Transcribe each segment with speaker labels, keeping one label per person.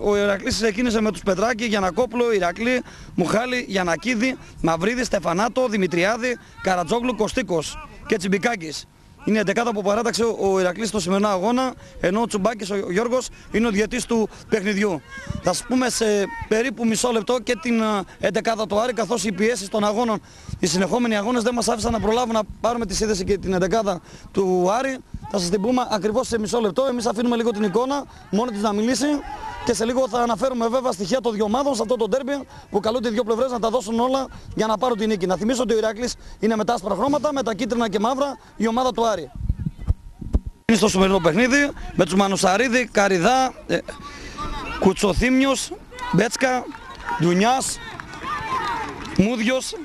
Speaker 1: Ο Ηρακλής ξεκίνησε με τους Πετράκη, Γιαννακόπουλο, Ηρακλή, Μουχάλη, Γιαννακίδη, Μαυρίδη, Στεφανάτο, Δημητριάδη, Καρατζόγλου, Κωστίκος και Τσιμπικάκης. Είναι η 11η που παράταξε ο Ηρακλής στο σημερινό αγώνα, ενώ ο Τσουμπάκης, ο Γιώργος, είναι ο διαιτής του παιχνιδιού. Θα σας πούμε σε περίπου μισό λεπτό και την 11η του Άρη, καθώς οι πιέσεις των αγώνων, οι συνεχόμενοι αγώνες δεν μας άφησαν να προλάβουμε να πάρουμε τη σύνδεση και την 11η του Άρη. Θα σας την πούμε ακριβώς σε μισό λεπτό. Εμείς αφήνουμε λίγο την εικόνα, μόνο της να μιλήσει. Και σε λίγο θα αναφέρουμε βέβαια στοιχεία των δύο ομάδων σε αυτό το ντέρμπι που καλούνται οι δύο πλευρές να τα δώσουν όλα για να πάρουν την νίκη. Να θυμίσω ότι ο Ηράκλης είναι με τα άσπρα χρώματα, με τα κίτρινα και μαύρα η ομάδα του Άρη. Είναι στο σημερινό παιχνίδι με τους Μανουσαρίδη, Καριδά, Κουτσοθύμιος, Μπέτσκα, Ντουνιάς, Μούδιος,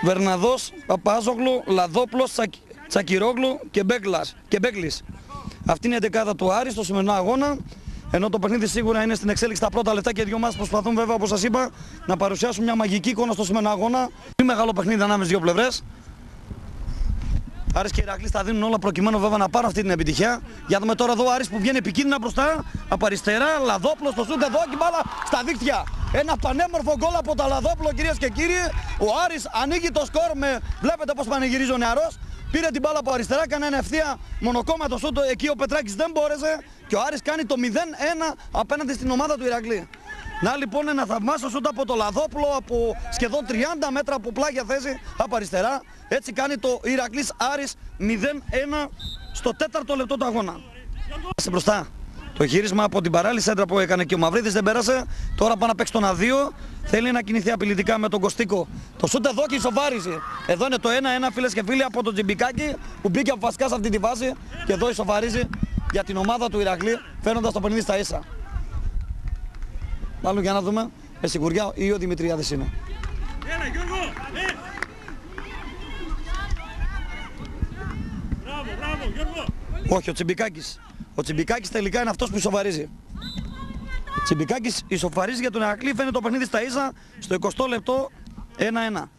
Speaker 1: Βερναδός, Παπάζογλου, Λαδόπλος, Τσακυρόγλου και Μπέκλης. Αυτή είναι η 11η του Άρη στο σημερινό αγώνα. Ενώ το παιχνίδι σίγουρα είναι στην εξέλιξη τα πρώτα λεπτά και οι δυο μας προσπαθούν βέβαια, όπως σας είπα, να παρουσιάσουν μια μαγική εικόνα στο σημερινό αγώνα. Πολύ μεγάλο παιχνίδι ανάμεσα στις δύο πλευρές. Άρης και Ηρακλής τα δίνουν όλα προκειμένου βέβαια να πάρουν αυτή την επιτυχία. Για δούμε τώρα εδώ ο Άρης που βγαίνει επικίνδυνα μπροστά. Από αριστερά, Λαδόπλος στο σούτ εδώ και μπάλα στα δίκτυα. Ένα πανέμορφο γκολ από το Λαδόπλο, κυρίες και κύριοι. Ο Άρης ανοίγει το σκορ με, βλέπετε πώς πανηγυρίζει ο νεαρός. Πήρε την μπάλα από αριστερά, έκανε ένα ευθεία μονοκόμματο σούτ, εκεί ο Πετράκης δεν μπόρεσε και ο Άρης κάνει το 0-1 απέναντι στην ομάδα του Ηρακλή. Να λοιπόν ένα θαυμάσιο σούτ από το Λαδόπουλο από σχεδόν 30 μέτρα από πλάγια θέση από αριστερά. Έτσι κάνει το Ηρακλής Άρης 0-1 στο 4ο λεπτό του αγώνα. Μπροστά. Το γύρισμα από την παράλληλη σέντρα που έκανε και ο Μαυρίδης δεν πέρασε. Τώρα πάει να παίξει τον αδείο. Θέλει να κινηθεί απειλητικά με τον Κωστίκο. Το σούτ εδώ και ισοφάριζε. Εδώ είναι το 1-1 φίλες και φίλοι από τον Τσιμπικάκη που μπήκε βασικά σε αυτή τη φάση. Και εδώ ισοφαρίζει για την ομάδα του Ηρακλή φέρνοντας το παιχνίδι στα ίσα. Μάλλον για να δούμε με σιγουριά ή ο Δημητριάδης είναι.
Speaker 2: Έλα Γιώργο! Μπράβο Γιώργο!
Speaker 1: Όχι, ο Τσιμπικάκης. Ο Τσιμπικάκης τελικά είναι αυτός που ισοφαρίζει. Τσιμπικάκης ισοφαρίζει για τον Ηρακλή, φαίνεται το παιχνίδι στα ίσα στο 20ο λεπτό 1-1.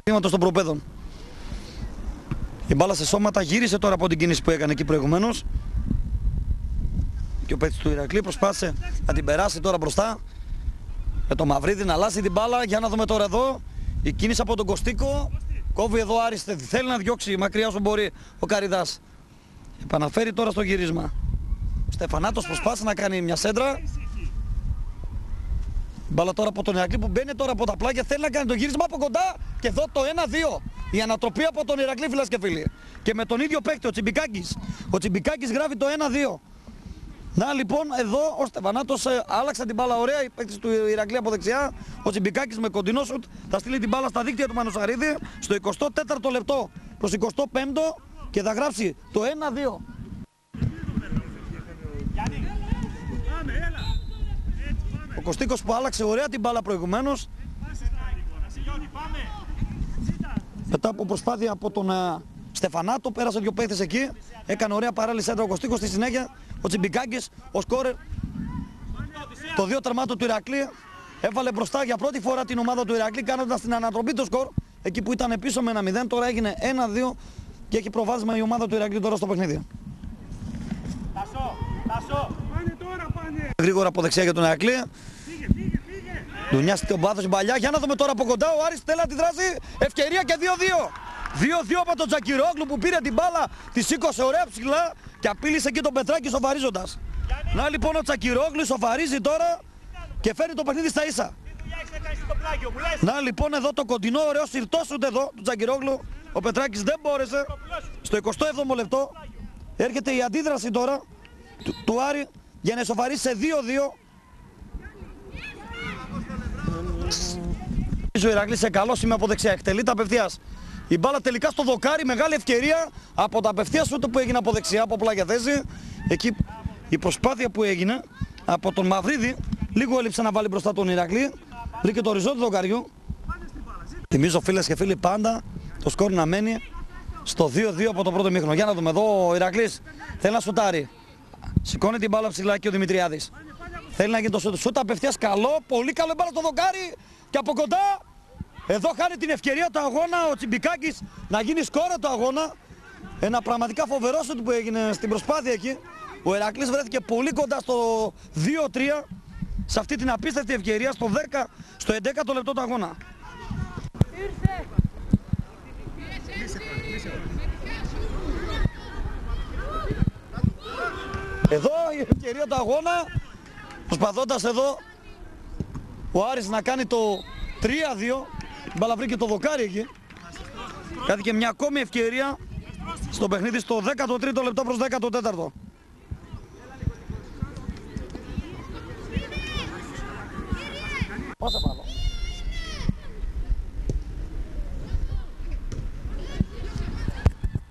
Speaker 1: Βήματος των προπαίδων. Η μπάλα σε σώματα γύρισε τώρα από την κίνηση που έκανε εκεί προηγουμένως. Και ο παίκτης του Ηρακλή προσπάθησε να την περάσει τώρα μπροστά. Με το Μαυρίδη να αλλάσει την μπάλα. Για να δούμε τώρα εδώ. Η κίνηση από τον Κωστίκο. Κόβει εδώ Άριστε. Θέλει να διώξει μακριά όσο μπορεί ο Καριδάς. Επαναφέρει τώρα στο γύρισμα. Ο Στεφανάτος προσπάθησε να κάνει μια σέντρα. Μπάλα τώρα από τον Ηρακλή που μπαίνει τώρα από τα πλάγια. Θέλει να κάνει το γύρισμα από κοντά. Και εδώ το 1-2. Η ανατροπή από τον Ηρακλή, φίλες και φίλοι. Και με τον ίδιο παίκτη, ο Τσιμπικάκης. Ο Τσιμπικάκης γράφει το 1-2. Να λοιπόν εδώ ο Στεφανάτος άλλαξε την μπάλα ωραία. Η παίκτης του Ηρακλή από δεξιά. Ο Τσιμπικάκης με κοντινό σουτ θα στείλει την μπάλα στα δίκτυα του Μανουσαρίδη στο 24ο λεπτό προς 25ο και θα γράψει το 1-2. Ο Κωστίκος που άλλαξε ωραία την μπάλα προηγουμένως. Μετά από προσπάθεια από τον Στεφανάτο, πέρασε δύο παίκτες εκεί. Έκανε ωραία παράλληλη σέντρα ο Κωστίκος. Στη συνέχεια ο Τσιμπικάκης, ο σκόρερ, το 2 τερμάτων του Ηρακλή, έβαλε μπροστά για πρώτη φορά την ομάδα του Ηρακλή κάνοντας την ανατροπή του σκορ. Εκεί που ήταν πίσω με 1-0, τώρα έγινε 1-2 και έχει προβάδισμα η ομάδα του Ηρακλή τώρα στο παιχνίδι. Γρήγορα από δεξιά για τον Ηρακλή. Ντουνιάς τον πάθος παλιά. Για να δούμε τώρα από κοντά. Ο Άρης θέλει να τη δράσει. Ευκαιρία και 2-2. 2-2 από τον Τσακυρόγλου που πήρε την μπάλα, τη σήκωσε ωραία ψηλά και απείλησε εκεί τον Πετράκη σοφαρίζοντας. Να λοιπόν ο Τσακυρόγλου σοφαρίζει τώρα και φέρνει το παιχνίδι στα ίσα. Να λοιπόν εδώ το κοντινό ωραίο συρτός ούτε εδώ του Τσακυρόγλου. Ο Πετράκης δεν μπόρεσε. Στο 27ο λεπτό έρχεται η αντίδραση τώρα του Άρη για να ισοφαρίσει σε 2-2. Ο Ηρακλής σε καλό σημείο από δεξιά, εκτελείται απευθείας. Η μπάλα τελικά στο δοκάρι, μεγάλη ευκαιρία από τα απευθείας ούτε που έγινε από δεξιά, από πλάγια θέση. Εκεί η προσπάθεια που έγινε από τον Μαυρίδη, λίγο έλειψε να βάλει μπροστά τον Ηρακλή. Βρήκε το οριζόντι του δοκαριού. Θυμίζω φίλες και φίλοι πάντα το σκορ να μένει στο 2-2 από το πρώτο μήχρονο. Για να δούμε εδώ ο Ηρακλής θέλει να σουτάρει. Σηκώνει την μπάλα ψηλά και ο Δημητριάδης. Θέλει να γίνει το σούτ. Σούτ απευθείας καλό, πολύ καλό μπάλα στο δοκάρι και από κοντά. Εδώ χάνει την ευκαιρία του αγώνα ο Τσιμπικάκης να γίνει σκόρα του αγώνα. Ένα πραγματικά φοβερό σούτ που έγινε στην προσπάθεια εκεί. Ο Ηρακλής βρέθηκε πολύ κοντά στο 2-3 σε αυτή την απίστευτη ευκαιρία στο 11ο λεπτό του αγώνα. Εδώ η ευκαιρία του αγώνα, προσπαθώντας εδώ ο Άρης να κάνει το 3-2, η μπάλα βρήκε το δοκάρι εκεί. Κάτι και μια ακόμη ευκαιρία στο παιχνίδι στο 13ο λεπτό προς 14ο. Πάσα πάνω.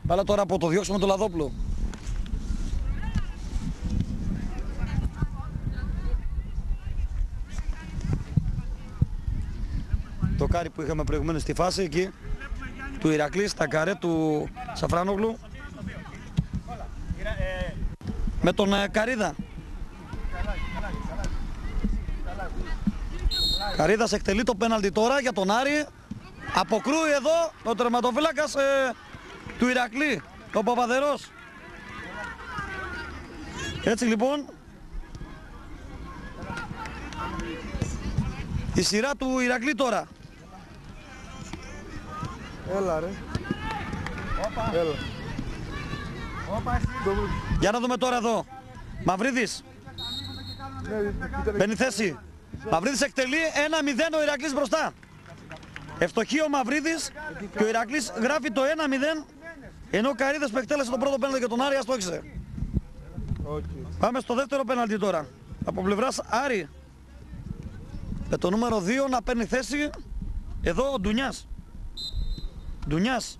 Speaker 1: Μπάλα τώρα από το διώξιμο του Λαδόπουλου. Το κάρι που είχαμε προηγουμένως στη φάση εκεί του Ηρακλή στα καρέ του Σαφράνογλου με τον Καρίδα. Καρίδας εκτελεί το πέναλτι τώρα για τον Άρη. Αποκρούει εδώ ο τερματοφύλακας του Ηρακλή, ο Παπαδερός. Έτσι λοιπόν η σειρά του Ηρακλή τώρα.
Speaker 3: Έλα ρε. Έλα.
Speaker 1: Για να δούμε τώρα εδώ. Μαυρίδης. Μπαίνει θέση. Μαυρίδης εκτελεί 1-0 ο Ηρακλής μπροστά. Ευστοχεί ο Μαυρίδης και ο Ηρακλής γράφει το 1-0, ενώ ο Καρίδας που εκτέλεσε τον πρώτο πέναλτι για τον Άρη αστόχισε. Πάμε στο δεύτερο πέναλτι τώρα. Από πλευράς Άρη. Με το νούμερο 2 να παίρνει θέση εδώ ο Ντουνιάς. Ντουνιάς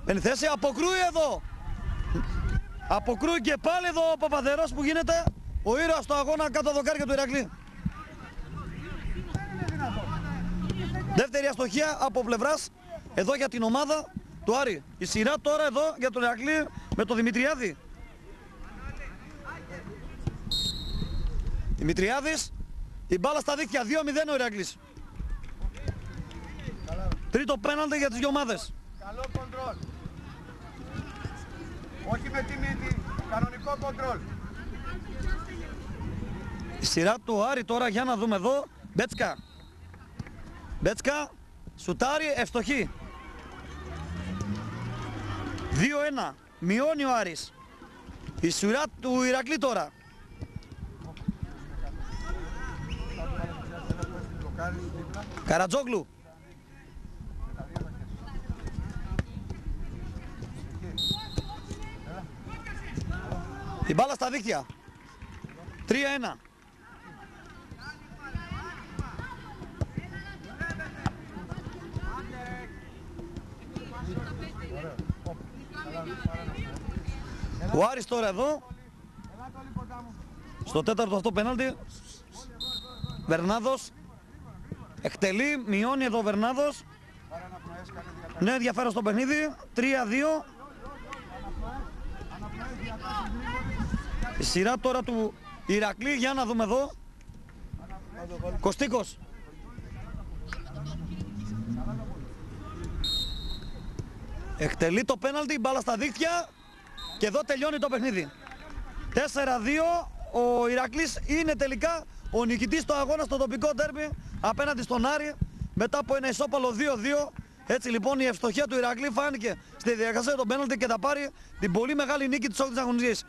Speaker 1: παίρνει θέση, αποκρούει εδώ. Αποκρούει και πάλι εδώ ο Παπαδερός που γίνεται ο ήρωας στο αγώνα κάτω από το δοκάρια του Ηρακλή. Δεύτερη αστοχία από πλευράς εδώ για την ομάδα του Άρη. Η σειρά τώρα εδώ για τον Ηρακλή με τον Δημητριάδη. Δημητριάδης, η μπάλα στα δίχτυα, 2-0 ο Ηρακλής. Τρίτο πέναλτι για τις δυο ομάδες.
Speaker 3: Καλό κοντρόλ. Όχι με τη μύτη, κανονικό κοντρόλ.
Speaker 1: Η σειρά του Άρη τώρα για να δούμε εδώ. Μπέτσκα. Μπέτσκα, σουτάρει, ευστοχή. 2-1, μειώνει ο Άρης. Η σειρά του Ηρακλή τώρα. Καρατζόγλου. Η μπάλα στα δίχτυα. 3-1. Ο Άρης τώρα εδώ, στο τέταρτο αυτό πέναλτι, Βερνάδος, εκτελεί, μειώνει εδώ ο Βερνάδος, νέο ενδιαφέρον στο παιχνίδι, 3-2. Η σειρά τώρα του Ηρακλή, για να δούμε εδώ, Κωστίκος. Εκτελεί το πέναλτι, μπάλα στα δίχτυα και εδώ τελειώνει το παιχνίδι. 4-2, ο Ηρακλής είναι τελικά ο νικητής του αγώνα στο τοπικό ντέρμπι απέναντι στον Άρη μετά από ένα ισόπαλο 2-2. Έτσι λοιπόν η ευστοχία του Ηρακλή φάνηκε στη διαδικασία των πέναλτι και θα πάρει την πολύ μεγάλη νίκη της 8ης αγωνιστικής.